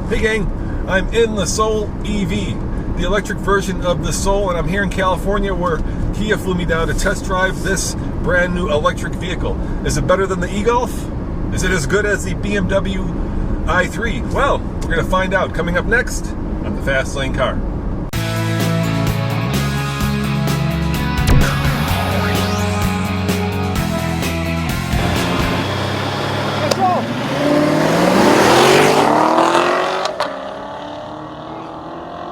Hey gang, I'm in the Soul EV, the electric version of the Soul, and I'm here in California where Kia flew me down to test drive this brand new electric vehicle. Is it better than the e-Golf? Is it as good as the BMW i3? Well, we're going to find out coming up next on the Fast Lane Car.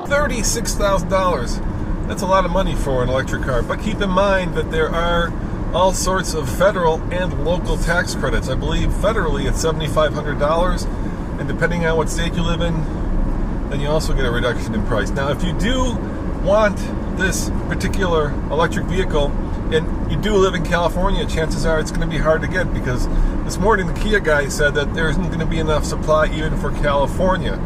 $36,000. That's a lot of money for an electric car, but keep in mind that there are all sorts of federal and local tax credits. I believe federally it's $7,500, and depending on what state you live in, then you also get a reduction in price. Now, if you do want this particular electric vehicle and you do live in California, chances are it's going to be hard to get, because this morning the Kia guy said that there isn't going to be enough supply even for California.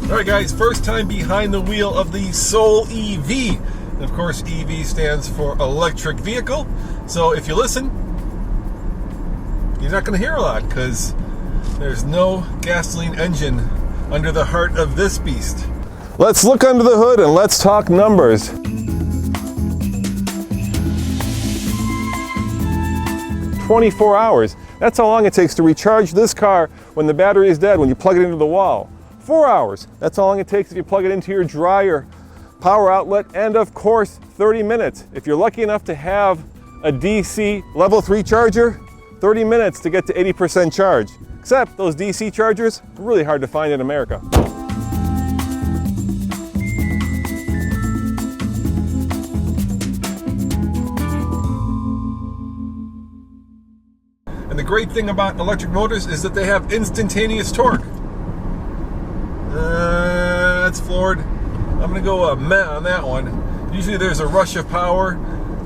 Alright guys, first time behind the wheel of the Soul EV. And of course, EV stands for electric vehicle. So if you listen, you're not going to hear a lot, because there's no gasoline engine under the heart of this beast. Let's look under the hood and let's talk numbers. "24 hours. That's how long it takes to recharge this car when the battery is dead, when you plug it into the wall. 4 hours. That's how long it takes if you plug it into your dryer power outlet. And of course, 30 minutes. If you're lucky enough to have a DC level 3 charger, 30 minutes to get to 80% charge. Except those DC chargers are really hard to find in America. And the great thing about electric motors is that they have instantaneous torque. That's floored. I'm going to go meh on that one. Usually there's a rush of power.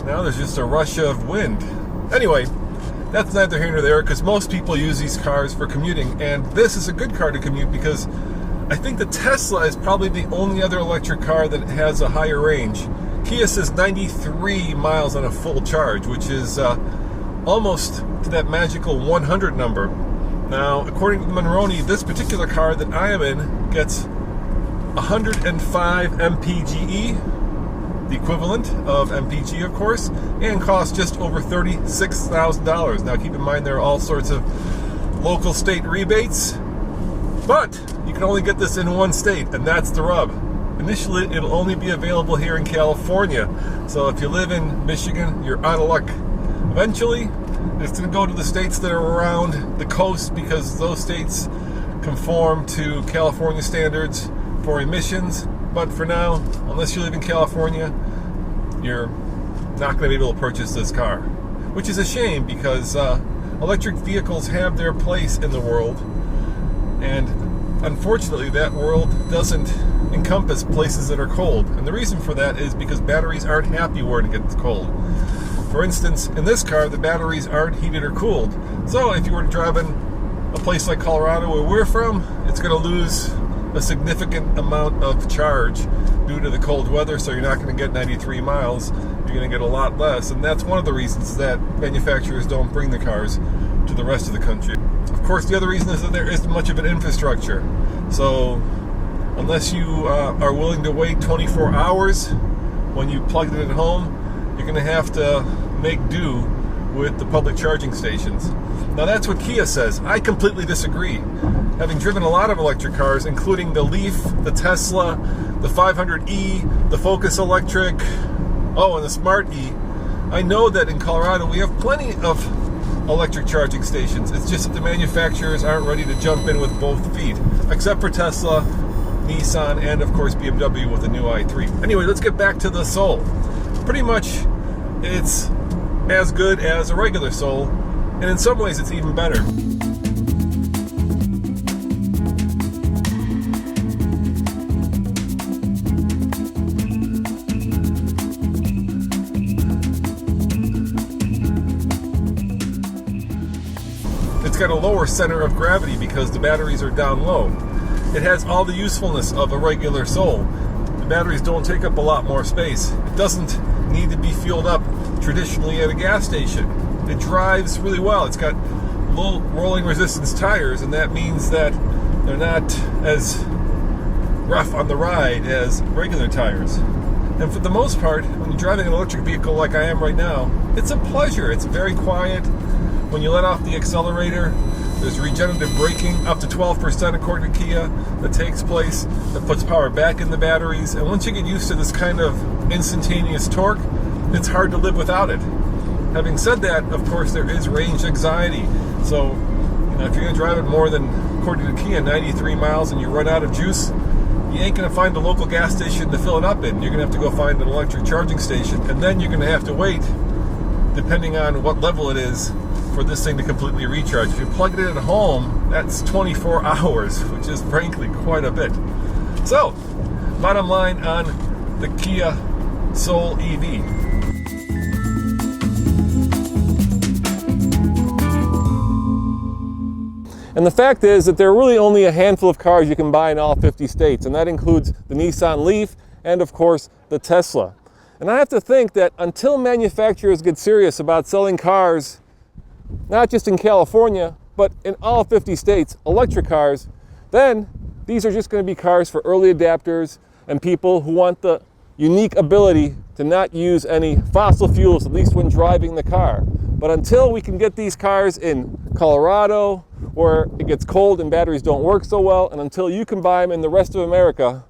Now there's just a rush of wind. Anyway, that's neither here nor there, because most people use these cars for commuting. And this is a good car to commute, because I think the Tesla is probably the only other electric car that has a higher range. Kia says 93 miles on a full charge, which is almost to that magical 100 number. Now, according to Monroney, this particular car that I am in gets 105 mpge, the equivalent of mpg, of course, and costs just over $36,000. Now, keep in mind there are all sorts of local state rebates, but you can only get this in one state, and that's the rub. Initially, it'll only be available here in California, so if you live in Michigan, you're out of luck. Eventually, it's going to go to the states that are around the coast, because those states conform to California standards for emissions. But for now, unless you live in California, you're not going to be able to purchase this car, which is a shame, because electric vehicles have their place in the world, and unfortunately that world doesn't encompass places that are cold. And the reason for that is because batteries aren't happy where it gets cold. For instance, in this car, the batteries aren't heated or cooled. So if you were to drive in a place like Colorado, where we're from, it's going to lose a significant amount of charge due to the cold weather, so you're not going to get 93 miles. You're going to get a lot less, and that's one of the reasons that manufacturers don't bring the cars to the rest of the country. Of course, the other reason is that there isn't much of an infrastructure. So unless you are willing to wait 24 hours when you plug it at home, you're going to have to make do with the public charging stations. Now, that's what Kia says. I completely disagree. Having driven a lot of electric cars, including the Leaf, the Tesla, the 500e, the Focus Electric, and the Smart E, I know that in Colorado we have plenty of electric charging stations. It's just that the manufacturers aren't ready to jump in with both feet, except for Tesla, Nissan, and of course BMW with the new i3. Anyway, let's get back to the Soul. Pretty much it's as good as a regular Soul, and in some ways it's even better. It's got a lower center of gravity because the batteries are down low. It has all the usefulness of a regular Soul. The batteries don't take up a lot more space. It doesn't need to be fueled up traditionally at a gas station. It drives really well. It's got low rolling resistance tires, and that means that they're not as rough on the ride as regular tires. And for the most part, when you're driving an electric vehicle like I am right now, it's a pleasure. It's very quiet. When you let off the accelerator, there's regenerative braking up to 12% according to Kia that takes place, that puts power back in the batteries. And once you get used to this kind of instantaneous torque, it's hard to live without it. Having said that, of course, there is range anxiety. So, if you're going to drive it more than, according to Kia, 93 miles and you run out of juice, you ain't going to find a local gas station to fill it up in. You're going to have to go find an electric charging station. And then you're going to have to wait, depending on what level it is, for this thing to completely recharge. If you plug it in at home, that's 24 hours, which is frankly quite a bit. So, bottom line on the Kia Soul EV. And the fact is that there are really only a handful of cars you can buy in all 50 states, and that includes the Nissan Leaf and, of course, the Tesla. And I have to think that until manufacturers get serious about selling cars, not just in California, but in all 50 states, electric cars, then these are just going to be cars for early adapters and people who want the unique ability to not use any fossil fuels, at least when driving the car. But until we can get these cars in Colorado, where it gets cold and batteries don't work so well, and until you can buy them in the rest of America,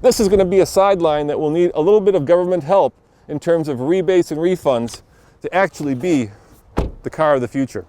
this is going to be a sideline that will need a little bit of government help in terms of rebates and refunds to actually be the car of the future.